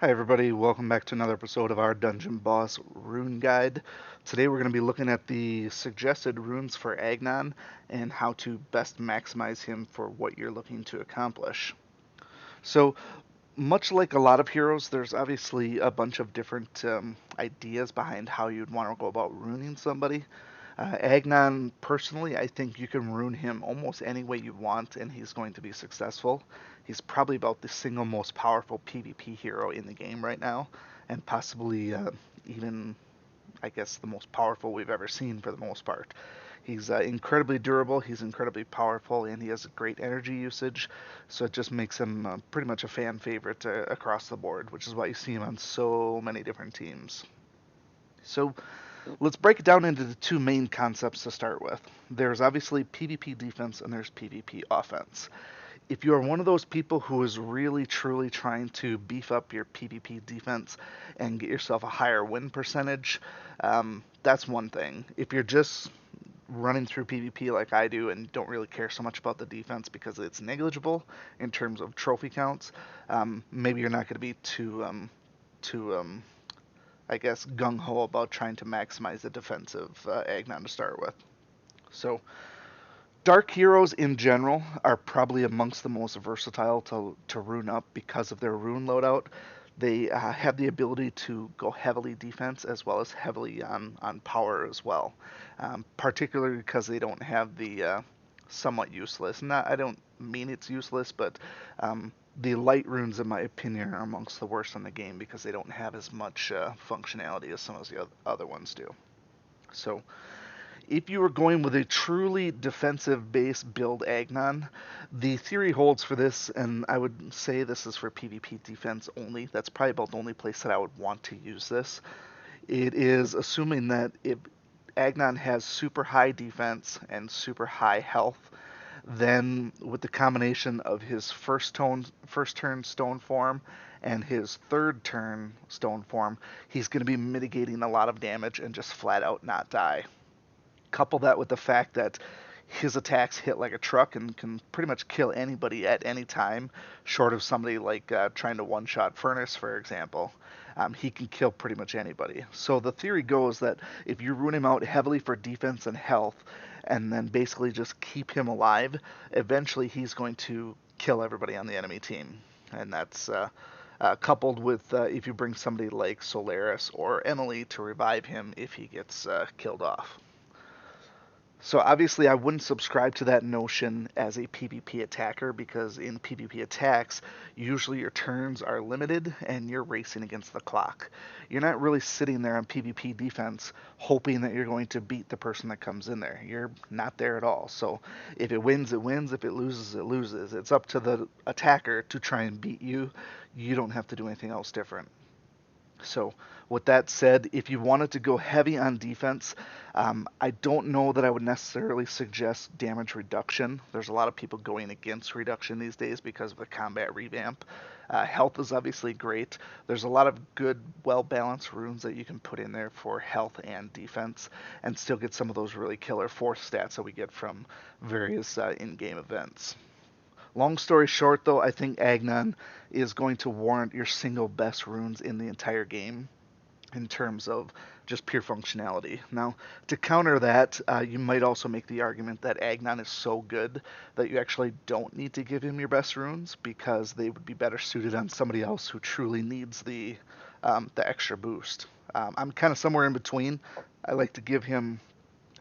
Hi everybody, welcome back to another episode of our Dungeon Boss Rune Guide. Today we're going to be looking at the suggested runes for Agnon and how to best maximize him for what you're looking to accomplish. So, much like a lot of heroes, there's obviously a bunch of different ideas behind how you'd want to go about runing somebody. Agnon, personally, I think you can rune him almost any way you want, and he's going to be successful. He's probably about the single most powerful PvP hero in the game right now, and possibly even, I guess, the most powerful we've ever seen for the most part. He's incredibly durable, he's incredibly powerful, and he has great energy usage, so it just makes him pretty much a fan favorite across the board, which is why you see him on so many different teams. So let's break it down into the two main concepts to start with. There's obviously PvP defense and there's PvP offense. If you are one of those people who is really truly trying to beef up your PvP defense and get yourself a higher win percentage, that's one thing. If you're just running through PvP like I do and don't really care so much about the defense because it's negligible in terms of trophy counts, maybe you're not going to be too I guess, gung ho about trying to maximize the defensive Agnon to start with. So, Dark Heroes in general are probably amongst the most versatile to rune up because of their rune loadout. They have the ability to go heavily defense as well as heavily on power as well, particularly because they don't have the somewhat useless. Not, I don't mean it's useless, but the light runes, in my opinion, are amongst the worst in the game because they don't have as much functionality as some of the other ones do. So, if you were going with a truly defensive base build Agnon, the theory holds for this, and I would say this is for PvP defense only. That's probably about the only place that I would want to use this. It is assuming that if Agnon has super high defense and super high health, then with the combination of his first turn stone form and his third turn stone form, he's going to be mitigating a lot of damage and just flat out not die. Couple that with the fact that his attacks hit like a truck and can pretty much kill anybody at any time, short of somebody like trying to one-shot Furnace, for example. He can kill pretty much anybody. So the theory goes that if you rune him out heavily for defense and health, and then basically just keep him alive, eventually he's going to kill everybody on the enemy team. And that's coupled with if you bring somebody like Solaris or Emily to revive him if he gets killed off. So obviously, I wouldn't subscribe to that notion as a PvP attacker because in PvP attacks, usually your turns are limited and you're racing against the clock. You're not really sitting there on PvP defense hoping that you're going to beat the person that comes in there. You're not there at all. So if it wins, it wins. If it loses, it loses. It's up to the attacker to try and beat you. You don't have to do anything else different. So, with that said, if you wanted to go heavy on defense, I don't know that I would necessarily suggest damage reduction. There's a lot of people going against reduction these days because of the combat revamp. Health is obviously great. There's a lot of good, well balanced runes that you can put in there for health and defense and still get some of those really killer force stats that we get from various in game events. Long story short, though, I think Agnon is going to warrant your single best runes in the entire game in terms of just pure functionality. Now, to counter that, you might also make the argument that Agnon is so good that you actually don't need to give him your best runes because they would be better suited on somebody else who truly needs the extra boost. I'm kind of somewhere in between. I like to give him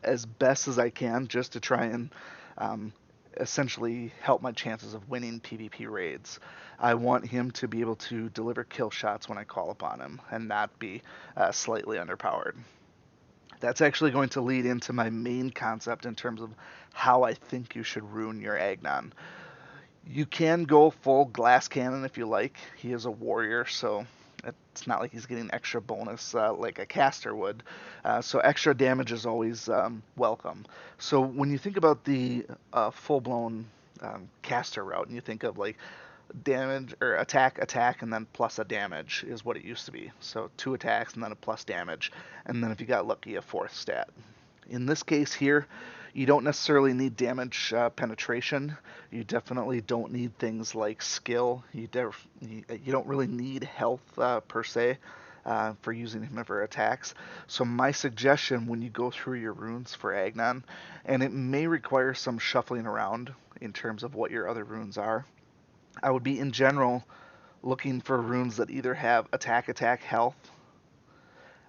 as best as I can just to try and um, essentially help my chances of winning PvP raids. I want him to be able to deliver kill shots when I call upon him and not be slightly underpowered. That's actually going to lead into my main concept in terms of how I think you should rune your Agnon. You can go full glass cannon if you like. He is a warrior, so it's not like he's getting extra bonus like a caster would. So extra damage is always welcome. So when you think about the full-blown caster route, and you think of like damage or attack, and then plus a damage is what it used to be. So two attacks and then a plus damage, and then if you got lucky, a fourth stat. In this case here, you don't necessarily need damage penetration. You definitely don't need things like skill. You don't really need health per se for using him for attacks. So my suggestion when you go through your runes for Agnon, and it may require some shuffling around in terms of what your other runes are, I would be in general looking for runes that either have attack health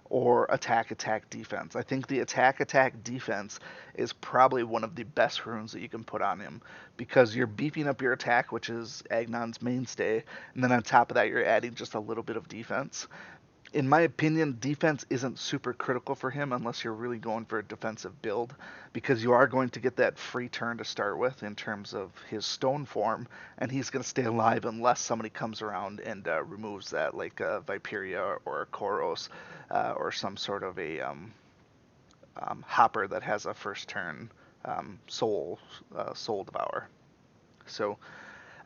or attack defense. I think the attack defense is probably one of the best runes that you can put on him because you're beefing up your attack, which is Agnon's mainstay, and then on top of that you're adding just a little bit of defense. In my opinion, defense isn't super critical for him unless you're really going for a defensive build, because you are going to get that free turn to start with in terms of his stone form, and he's going to stay alive unless somebody comes around and removes that, like Viperia or a Koros or some sort of a hopper that has a first turn soul devour. So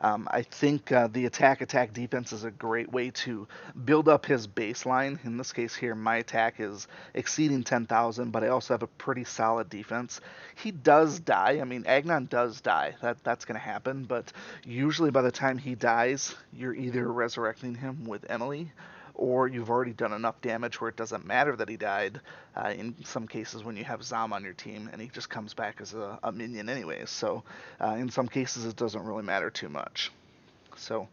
I think the attack defense is a great way to build up his baseline. In this case here, my attack is exceeding 10,000, but I also have a pretty solid defense. He does die. I mean, Agnon does die. That's going to happen, but usually by the time he dies, you're either resurrecting him with Emily, or you've already done enough damage where it doesn't matter that he died. In some cases, when you have Zom on your team, and he just comes back as a minion anyways. So in some cases, it doesn't really matter too much. So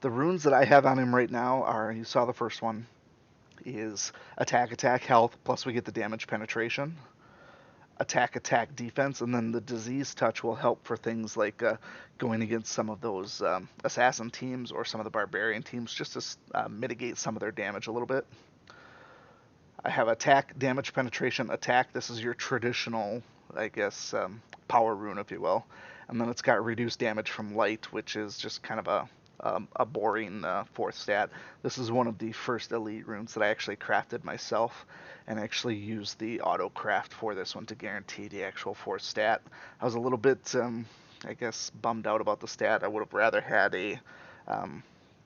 the runes that I have on him right now are, you saw the first one, is attack health, plus we get the damage penetration. Attack defense, and then the disease touch will help for things like going against some of those assassin teams or some of the barbarian teams, just to mitigate some of their damage a little bit. I have attack, damage, penetration, attack. This is your traditional, I guess, power rune, if you will. And then it's got reduced damage from light, which is just kind of a boring fourth stat. This is one of the first elite runes that I actually crafted myself, and actually used the auto craft for this one to guarantee the actual fourth stat. I was a little bit, I guess, bummed out about the stat. I would have rather had um,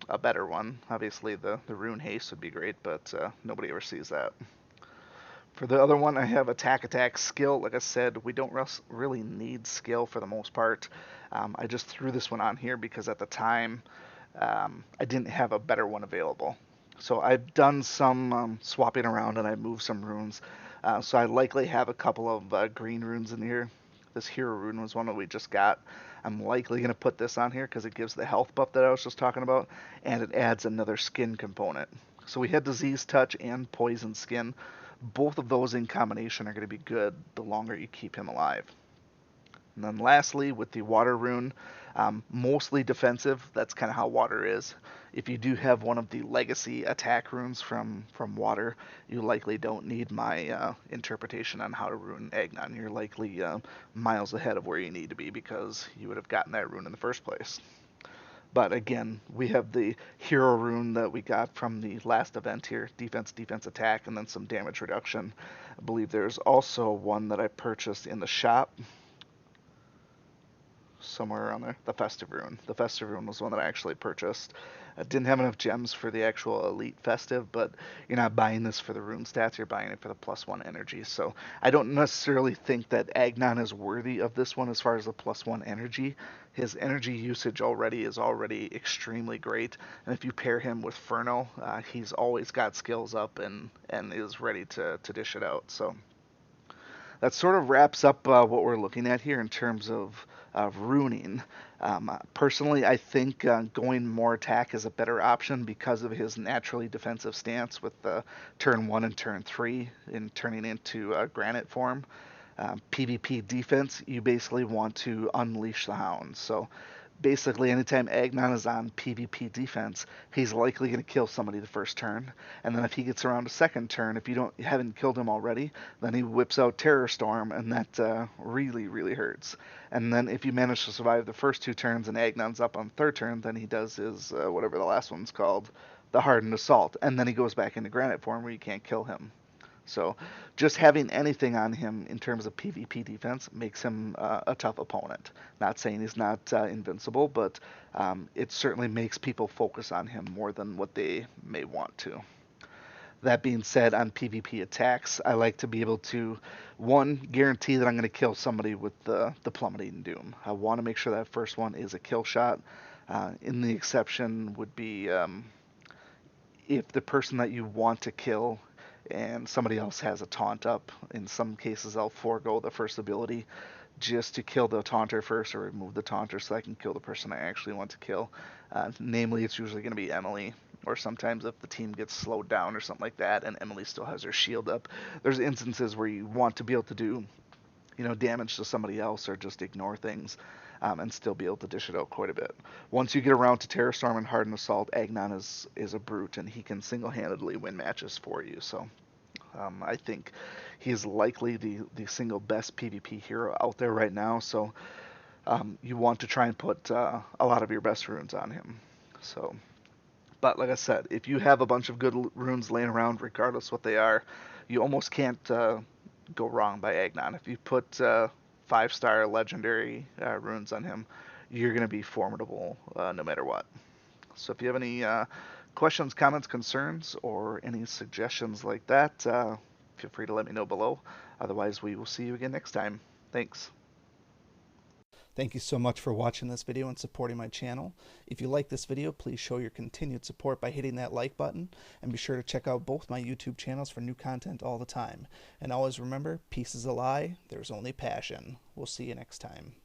a better one. Obviously, the rune haste would be great, but nobody ever sees that. For the other one, I have attack skill. Like I said, we don't really need skill for the most part. I just threw this one on here because at the time I didn't have a better one available. So I've done some swapping around, and I moved some runes. So I likely have a couple of green runes in here. This hero rune was one that we just got. I'm likely going to put this on here because it gives the health buff that I was just talking about, and it adds another skin component. So we had disease touch and poison skin. Both of those in combination are going to be good the longer you keep him alive. And then lastly, with the water rune, mostly defensive. That's kind of how water is. If you do have one of the legacy attack runes from water, you likely don't need my interpretation on how to rune Agnon. You're likely miles ahead of where you need to be because you would have gotten that rune in the first place. But again, we have the hero rune that we got from the last event here, defense, attack, and then some damage reduction. I believe there's also one that I purchased in the shop, somewhere around there. The Festive Rune. The Festive Rune was one that I actually purchased. I didn't have enough gems for the actual Elite Festive, but you're not buying this for the rune stats, you're buying it for the +1 energy. So I don't necessarily think that Agnon is worthy of this one as far as the +1 energy. His energy usage is already extremely great, and if you pair him with Furno, he's always got skills up and is ready to dish it out. So that sort of wraps up what we're looking at here in terms of runing. Personally, I think going more attack is a better option because of his naturally defensive stance with turn 1 and turn 3 in turning into granite form. PvP defense, you basically want to unleash the hounds. So basically, anytime Agnon is on PvP defense, he's likely going to kill somebody the first turn. And then if he gets around a second turn, if you haven't killed him already, then he whips out Terror Storm, and that really hurts. And then if you manage to survive the first two turns and Agnon's up on the third turn, then he does his whatever the last one's called, the Hardened Assault, and then he goes back into Granite form where you can't kill him. So just having anything on him in terms of PvP defense makes him a tough opponent. Not saying he's not invincible, but it certainly makes people focus on him more than what they may want to. That being said, on PvP attacks, I like to be able to, one, guarantee that I'm going to kill somebody with the Plummeting Doom. I want to make sure that first one is a kill shot. In the exception would be if the person that you want to kill and somebody else has a taunt up. In some cases, I'll forego the first ability just to kill the taunter first or remove the taunter so I can kill the person I actually want to kill. Namely, it's usually going to be Emily, or sometimes if the team gets slowed down or something like that and Emily still has her shield up. There's instances where you want to be able to do, damage to somebody else or just ignore things, and still be able to dish it out quite a bit. Once you get around to Terror Storm and Hardened Assault, Agnon is a brute and he can single-handedly win matches for you. So I think he's likely the single best PvP hero out there right now. So you want to try and put a lot of your best runes on him. So, but like I said, if you have a bunch of good runes laying around, regardless what they are, you almost can't go wrong by Agnon. If you put 5-star legendary runes on him, you're going to be formidable no matter what. So if you have any questions, comments, concerns, or any suggestions like that, feel free to let me know below. Otherwise, we will see you again next time. Thanks. Thank you so much for watching this video and supporting my channel. If you like this video, please show your continued support by hitting that like button, and be sure to check out both my YouTube channels for new content all the time. And always remember, peace is a lie, there's only passion. We'll see you next time.